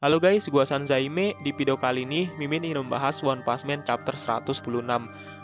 Halo guys, gua Sanzaime. Di video kali ini Mimin ingin membahas One Punch Man chapter 116.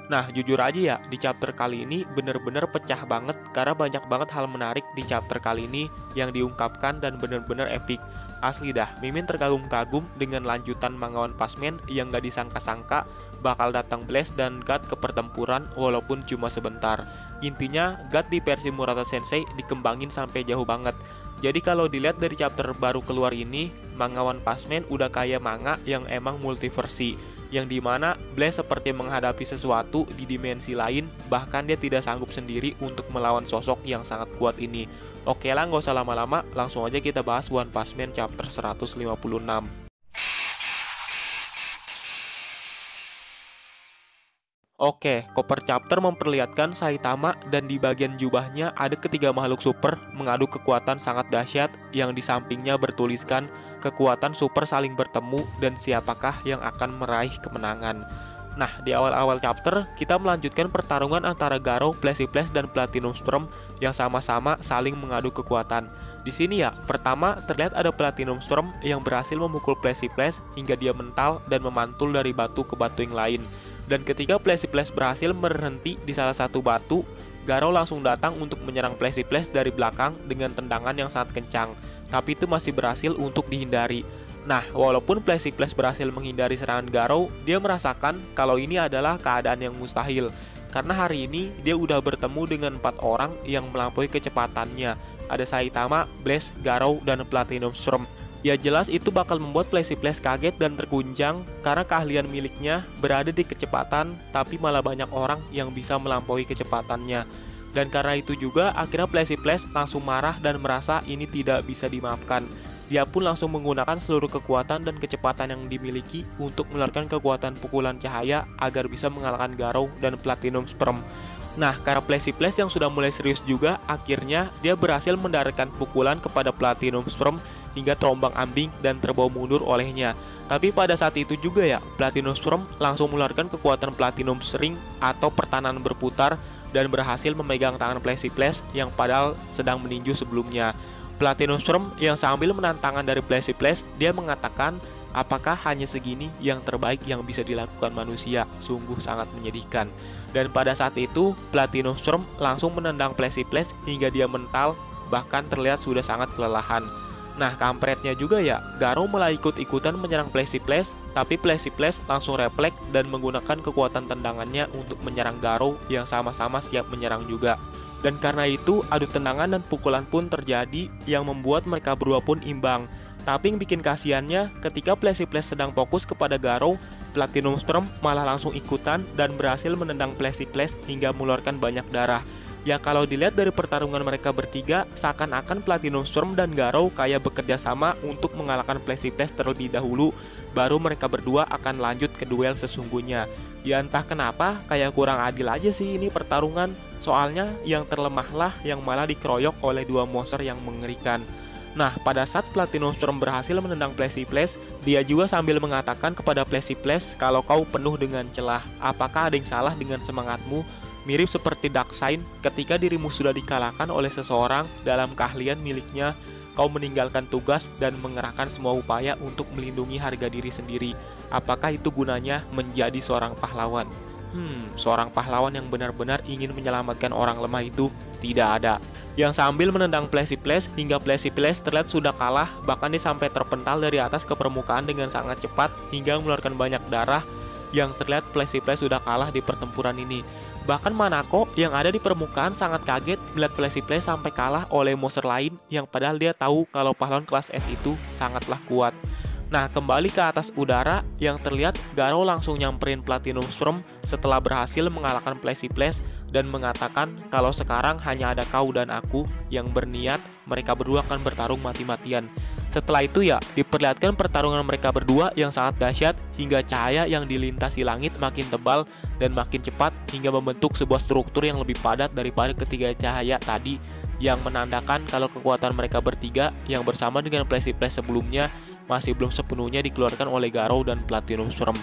Nah, jujur aja ya, di chapter kali ini bener-bener pecah banget karena banyak banget hal menarik di chapter kali ini yang diungkapkan dan bener-bener epic. Asli dah, Mimin terkagum-kagum dengan lanjutan manga One Punch Man yang gak disangka-sangka bakal datang Blast dan God ke pertempuran walaupun cuma sebentar. Intinya, God di versi Murata Sensei dikembangin sampai jauh banget. Jadi kalau dilihat dari chapter baru keluar ini, manga One Punch Man udah kayak manga yang emang multiversi, yang dimana Blast seperti menghadapi sesuatu di dimensi lain, bahkan dia tidak sanggup sendiri untuk melawan sosok yang sangat kuat ini. Oke lah, nggak usah lama-lama, langsung aja kita bahas One Punch Man chapter 156. Oke, cover chapter memperlihatkan Saitama dan di bagian jubahnya ada ketiga makhluk super mengadu kekuatan sangat dahsyat yang di sampingnya bertuliskan kekuatan super saling bertemu dan siapakah yang akan meraih kemenangan. Nah, di awal-awal chapter kita melanjutkan pertarungan antara Garou, Flashy Flash dan Platinum Storm yang sama-sama saling mengadu kekuatan. Di sini ya, pertama terlihat ada Platinum Storm yang berhasil memukul Flashy Flash hingga dia mental dan memantul dari batu ke batu yang lain. Dan ketika Flashy Flash berhasil berhenti di salah satu batu, Garou langsung datang untuk menyerang Flashy Flash dari belakang dengan tendangan yang sangat kencang, tapi itu masih berhasil untuk dihindari. Nah, walaupun Flashy Flash berhasil menghindari serangan Garou, dia merasakan kalau ini adalah keadaan yang mustahil. Karena hari ini dia udah bertemu dengan 4 orang yang melampaui kecepatannya. Ada Saitama, Blast, Garou, dan Platinum Storm. Ya jelas itu bakal membuat Flashy Flash kaget dan terguncang karena keahlian miliknya berada di kecepatan, tapi malah banyak orang yang bisa melampaui kecepatannya. Dan karena itu juga akhirnya Flashy Flash langsung marah dan merasa ini tidak bisa dimaafkan. Dia pun langsung menggunakan seluruh kekuatan dan kecepatan yang dimiliki untuk mengeluarkan kekuatan pukulan cahaya agar bisa mengalahkan Garou dan Platinum Storm. Nah, karena Flashy Flash yang sudah mulai serius juga, akhirnya dia berhasil mendaratkan pukulan kepada Platinum Storm hingga terombang-ambing dan terbawa mundur olehnya. Tapi pada saat itu juga ya, Platinum Storm langsung mengeluarkan kekuatan Platinum String atau pertahanan berputar dan berhasil memegang tangan Flashy Flash yang padahal sedang meninju sebelumnya. Platinum Storm yang sambil menantangkan dari Flashy Flash, dia mengatakan, apakah hanya segini yang terbaik yang bisa dilakukan manusia? Sungguh sangat menyedihkan. Dan pada saat itu, Platinum Storm langsung menendang Flashy Flash hingga dia mental, bahkan terlihat sudah sangat kelelahan. Nah, kampretnya juga ya, Garou malah ikut-ikutan menyerang Flashy Flash, tapi Flashy Flash langsung refleks dan menggunakan kekuatan tendangannya untuk menyerang Garou yang sama-sama siap menyerang juga. Dan karena itu, adu tendangan dan pukulan pun terjadi yang membuat mereka berdua pun imbang. Tapi yang bikin kasihannya, ketika Flashy Flash sedang fokus kepada Garou, Platinum Storm malah langsung ikutan dan berhasil menendang Flashy Flash hingga mengeluarkan banyak darah. Ya kalau dilihat dari pertarungan mereka bertiga, seakan-akan Platinum Storm dan Garou kayak bekerja sama untuk mengalahkan Flashy Flash terlebih dahulu, baru mereka berdua akan lanjut ke duel sesungguhnya. Ya entah kenapa, kayak kurang adil aja sih ini pertarungan, soalnya yang terlemahlah yang malah dikeroyok oleh dua monster yang mengerikan. Nah, pada saat Platinum Storm berhasil menendang Flashy Flash, dia juga sambil mengatakan kepada Flashy Flash kalau kau penuh dengan celah, apakah ada yang salah dengan semangatmu? Mirip seperti Darkseid, ketika dirimu sudah dikalahkan oleh seseorang dalam keahlian miliknya, kau meninggalkan tugas dan mengerahkan semua upaya untuk melindungi harga diri sendiri. Apakah itu gunanya menjadi seorang pahlawan? Seorang pahlawan yang benar-benar ingin menyelamatkan orang lemah itu tidak ada. Yang sambil menendang Flashy Flash hingga Flashy Flash terlihat sudah kalah, bahkan dia sampai terpental dari atas ke permukaan dengan sangat cepat hingga mengeluarkan banyak darah. Yang terlihat Flashy Flash sudah kalah di pertempuran ini. Bahkan Manako yang ada di permukaan sangat kaget melihat Flashy Flash sampai kalah oleh monster lain yang padahal dia tahu kalau pahlawan kelas S itu sangatlah kuat. Nah, kembali ke atas udara, yang terlihat Garou langsung nyamperin Platinum Storm setelah berhasil mengalahkan Flashy Flash dan mengatakan kalau sekarang hanya ada kau dan aku yang berniat mereka berdua akan bertarung mati-matian. Setelah itu ya, diperlihatkan pertarungan mereka berdua yang sangat dahsyat hingga cahaya yang dilintasi langit makin tebal dan makin cepat hingga membentuk sebuah struktur yang lebih padat daripada ketiga cahaya tadi, yang menandakan kalau kekuatan mereka bertiga yang bersama dengan Flashy Flash sebelumnya masih belum sepenuhnya dikeluarkan oleh Garou dan Platinum Storm.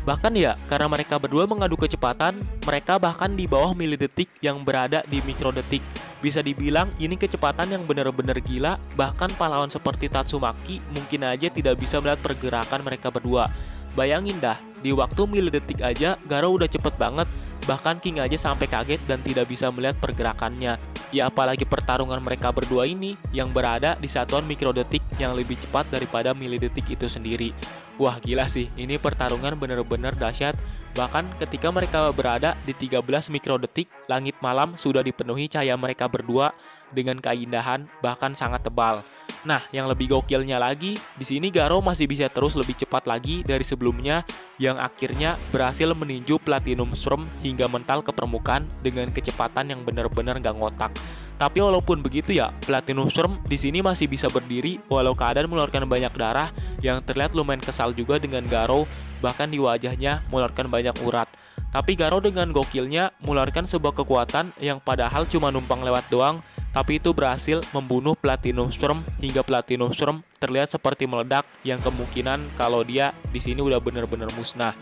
Bahkan ya, karena mereka berdua mengadu kecepatan, mereka bahkan di bawah milidetik yang berada di mikrodetik. Bisa dibilang ini kecepatan yang benar-benar gila, bahkan pahlawan seperti Tatsumaki mungkin aja tidak bisa melihat pergerakan mereka berdua. Bayangin dah, di waktu milidetik aja Garou udah cepet banget, bahkan King aja sampai kaget dan tidak bisa melihat pergerakannya. Ya apalagi pertarungan mereka berdua ini yang berada di satuan mikrodetik yang lebih cepat daripada milidetik itu sendiri. Wah gila sih, ini pertarungan bener-bener dahsyat. Bahkan ketika mereka berada di 13 mikrodetik, langit malam sudah dipenuhi cahaya mereka berdua dengan keindahan bahkan sangat tebal. Nah, yang lebih gokilnya lagi, di sini Garou masih bisa terus lebih cepat lagi dari sebelumnya yang akhirnya berhasil meninju Platinum Storm hingga mental ke permukaan dengan kecepatan yang bener-bener gak ngotak. Tapi walaupun begitu ya, Platinum Storm di sini masih bisa berdiri walau keadaan mengeluarkan banyak darah yang terlihat lumayan kesal juga dengan Garou, bahkan di wajahnya mengeluarkan banyak urat. Tapi Garou dengan gokilnya mengeluarkan sebuah kekuatan yang padahal cuma numpang lewat doang, tapi itu berhasil membunuh Platinum Storm hingga Platinum Storm terlihat seperti meledak yang kemungkinan kalau dia di sini udah bener-bener musnah.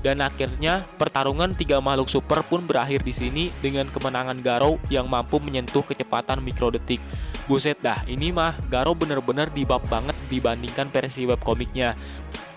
Dan akhirnya pertarungan 3 makhluk super pun berakhir di sini dengan kemenangan Garou yang mampu menyentuh kecepatan mikrodetik. Buset dah, ini mah Garou bener-bener dibab banget dibandingkan versi webkomiknya.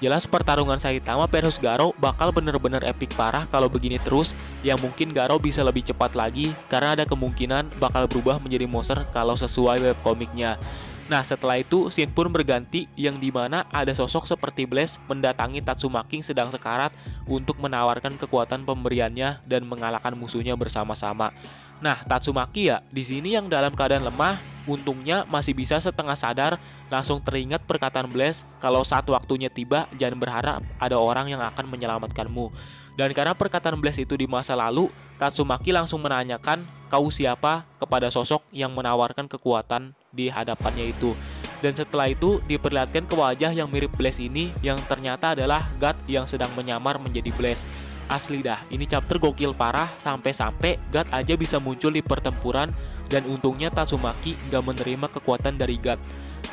Jelas pertarungan Saitama versus Garou bakal bener-bener epic parah kalau begini terus, yang mungkin Garou bisa lebih cepat lagi karena ada kemungkinan bakal berubah menjadi monster kalau sesuai webkomiknya. Nah setelah itu scene pun berganti yang dimana ada sosok seperti Blaze mendatangi Tatsumaki sedang sekarat untuk menawarkan kekuatan pemberiannya dan mengalahkan musuhnya bersama-sama. Nah Tatsumaki ya di sini yang dalam keadaan lemah, untungnya masih bisa setengah sadar langsung teringat perkataan Blaze kalau saat waktunya tiba jangan berharap ada orang yang akan menyelamatkanmu. Dan karena perkataan Blaze itu di masa lalu, Tatsumaki langsung menanyakan kau siapa kepada sosok yang menawarkan kekuatan di hadapannya itu. Dan setelah itu diperlihatkan ke wajah yang mirip Blaze ini yang ternyata adalah God yang sedang menyamar menjadi Blaze. Asli dah, ini chapter gokil parah sampai-sampai God aja bisa muncul di pertempuran dan untungnya Tatsumaki gak menerima kekuatan dari God.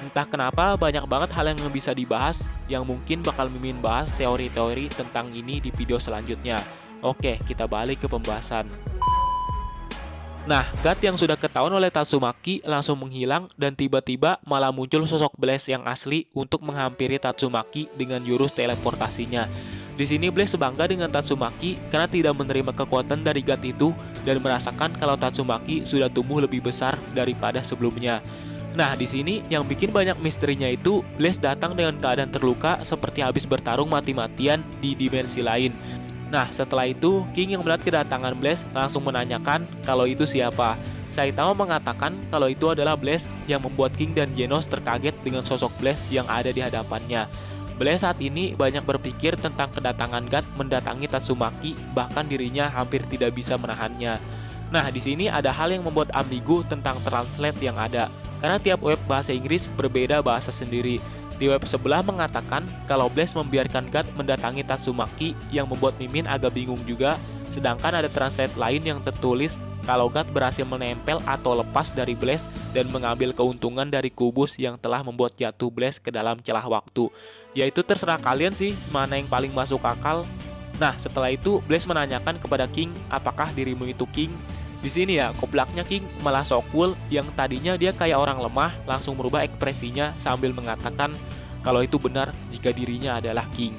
Entah kenapa banyak banget hal yang bisa dibahas yang mungkin bakal Mimin bahas teori-teori tentang ini di video selanjutnya. Oke, kita balik ke pembahasan. Nah, God yang sudah ketahuan oleh Tatsumaki langsung menghilang dan tiba-tiba malah muncul sosok Blaze yang asli untuk menghampiri Tatsumaki dengan jurus teleportasinya. Di sini Blaze bangga dengan Tatsumaki karena tidak menerima kekuatan dari God itu dan merasakan kalau Tatsumaki sudah tumbuh lebih besar daripada sebelumnya. Nah, di sini yang bikin banyak misterinya itu Blaze datang dengan keadaan terluka seperti habis bertarung mati-matian di dimensi lain. Nah, setelah itu King yang melihat kedatangan Blaze langsung menanyakan kalau itu siapa. Saitama mengatakan kalau itu adalah Blaze yang membuat King dan Genos terkaget dengan sosok Blaze yang ada di hadapannya. Blaze saat ini banyak berpikir tentang kedatangan God mendatangi Tatsumaki, bahkan dirinya hampir tidak bisa menahannya. Nah, di sini ada hal yang membuat ambigu tentang translate yang ada, karena tiap web bahasa Inggris berbeda bahasa sendiri. Di web sebelah mengatakan kalau Blaze membiarkan God mendatangi Tatsumaki yang membuat Mimin agak bingung juga, sedangkan ada translate lain yang tertulis kalau God berhasil menempel atau lepas dari Blaze dan mengambil keuntungan dari kubus yang telah membuat jatuh Blaze ke dalam celah waktu. Yaitu terserah kalian sih mana yang paling masuk akal. Nah, setelah itu Blaze menanyakan kepada King apakah dirimu itu King. Di sini ya, koplaknya King malah so cool yang tadinya dia kayak orang lemah langsung merubah ekspresinya sambil mengatakan kalau itu benar jika dirinya adalah King.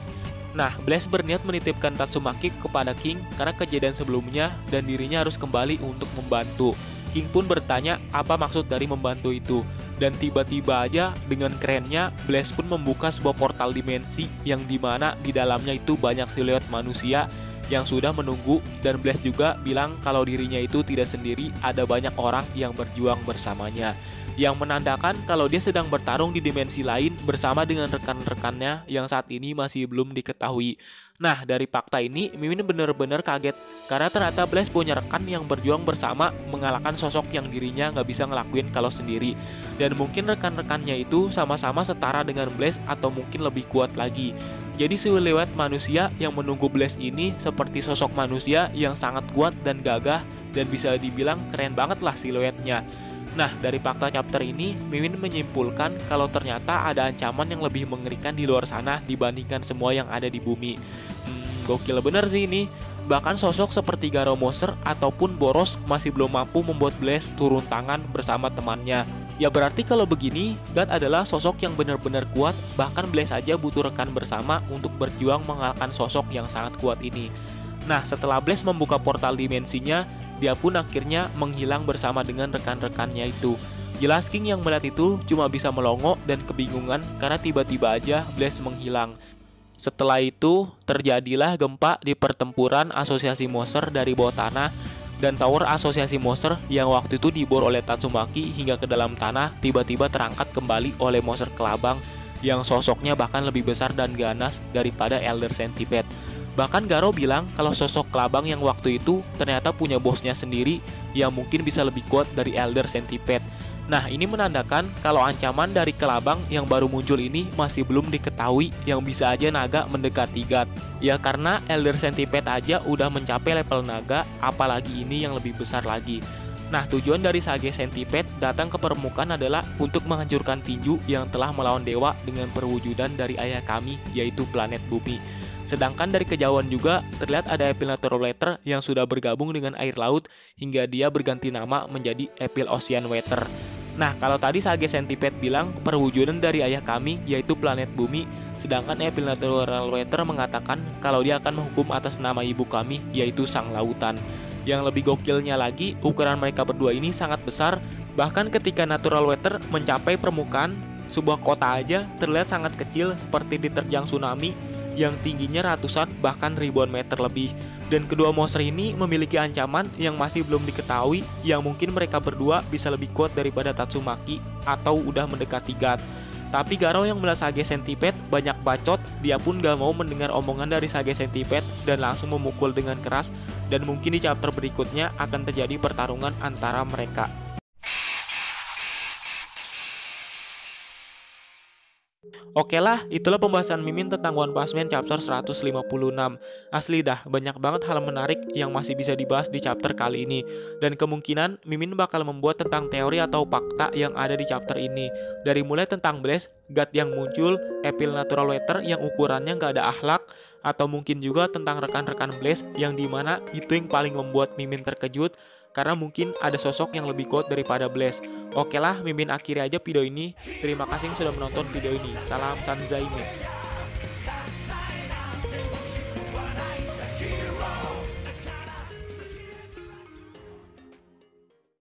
Nah, Blaze berniat menitipkan Tatsumaki kepada King karena kejadian sebelumnya dan dirinya harus kembali untuk membantu. King pun bertanya apa maksud dari membantu itu. Dan tiba-tiba aja dengan kerennya Blaze pun membuka sebuah portal dimensi yang dimana di dalamnya itu banyak siluet manusia yang sudah menunggu, dan Blaze juga bilang kalau dirinya itu tidak sendiri, ada banyak orang yang berjuang bersamanya, yang menandakan kalau dia sedang bertarung di dimensi lain bersama dengan rekan-rekannya yang saat ini masih belum diketahui. Nah, dari fakta ini Mimin bener-bener kaget karena ternyata Blaze punya rekan yang berjuang bersama mengalahkan sosok yang dirinya nggak bisa ngelakuin kalau sendiri, dan mungkin rekan-rekannya itu sama-sama setara dengan Blaze atau mungkin lebih kuat lagi. Jadi siluet manusia yang menunggu Blaze ini seperti sosok manusia yang sangat kuat dan gagah dan bisa dibilang keren banget lah siluetnya. Nah, dari fakta chapter ini Mimin menyimpulkan kalau ternyata ada ancaman yang lebih mengerikan di luar sana dibandingkan semua yang ada di bumi. Gokil bener sih ini. Bahkan sosok seperti Garo Moser ataupun Boros masih belum mampu membuat Blaze turun tangan bersama temannya. Ya berarti kalau begini, God adalah sosok yang benar-benar kuat, bahkan Blaze saja butuh rekan bersama untuk berjuang mengalahkan sosok yang sangat kuat ini. Nah, setelah Blaze membuka portal dimensinya, dia pun akhirnya menghilang bersama dengan rekan-rekannya itu. Jelas King yang melihat itu cuma bisa melongo dan kebingungan karena tiba-tiba aja Blaze menghilang. Setelah itu, terjadilah gempa di pertempuran Asosiasi Monster dari bawah tanah dan tower Asosiasi Monster yang waktu itu dibor oleh Tatsumaki hingga ke dalam tanah tiba-tiba terangkat kembali oleh monster kelabang yang sosoknya bahkan lebih besar dan ganas daripada Elder Centipede. Bahkan Garo bilang kalau sosok kelabang yang waktu itu ternyata punya bosnya sendiri yang mungkin bisa lebih kuat dari Elder Centipede. Nah, ini menandakan kalau ancaman dari kelabang yang baru muncul ini masih belum diketahui yang bisa aja naga mendekati God. Ya karena Elder Centipede aja udah mencapai level naga, apalagi ini yang lebih besar lagi. Nah, tujuan dari Sage Centipede datang ke permukaan adalah untuk menghancurkan tinju yang telah melawan dewa dengan perwujudan dari ayah kami, yaitu planet bumi. Sedangkan dari kejauhan juga terlihat ada Epil Natural Water yang sudah bergabung dengan air laut hingga dia berganti nama menjadi Epil Ocean Water. Nah, kalau tadi Sage Centipede bilang perwujudan dari ayah kami yaitu planet bumi, sedangkan Epil Natural Water mengatakan kalau dia akan menghukum atas nama ibu kami yaitu Sang Lautan. Yang lebih gokilnya lagi, ukuran mereka berdua ini sangat besar, bahkan ketika Natural Water mencapai permukaan, sebuah kota aja terlihat sangat kecil seperti diterjang tsunami yang tingginya ratusan bahkan ribuan meter lebih. Dan kedua monster ini memiliki ancaman yang masih belum diketahui yang mungkin mereka berdua bisa lebih kuat daripada Tatsumaki atau udah mendekati God. Tapi Garo yang melihat Sage Centipede banyak bacot, dia pun gak mau mendengar omongan dari Sage Centipede dan langsung memukul dengan keras, dan mungkin di chapter berikutnya akan terjadi pertarungan antara mereka. Oke lah, itulah pembahasan Mimin tentang One Punch Man chapter 156. Asli dah, banyak banget hal menarik yang masih bisa dibahas di chapter kali ini. Dan kemungkinan Mimin bakal membuat tentang teori atau fakta yang ada di chapter ini. Dari mulai tentang Blaze, God yang muncul, Epil Natural Water yang ukurannya gak ada akhlak, atau mungkin juga tentang rekan-rekan Blaze yang dimana itu yang paling membuat Mimin terkejut, karena mungkin ada sosok yang lebih kuat daripada Blaze. Oke lah, Mimin akhiri aja video ini. Terima kasih yang sudah menonton video ini. Salam Sanzaime.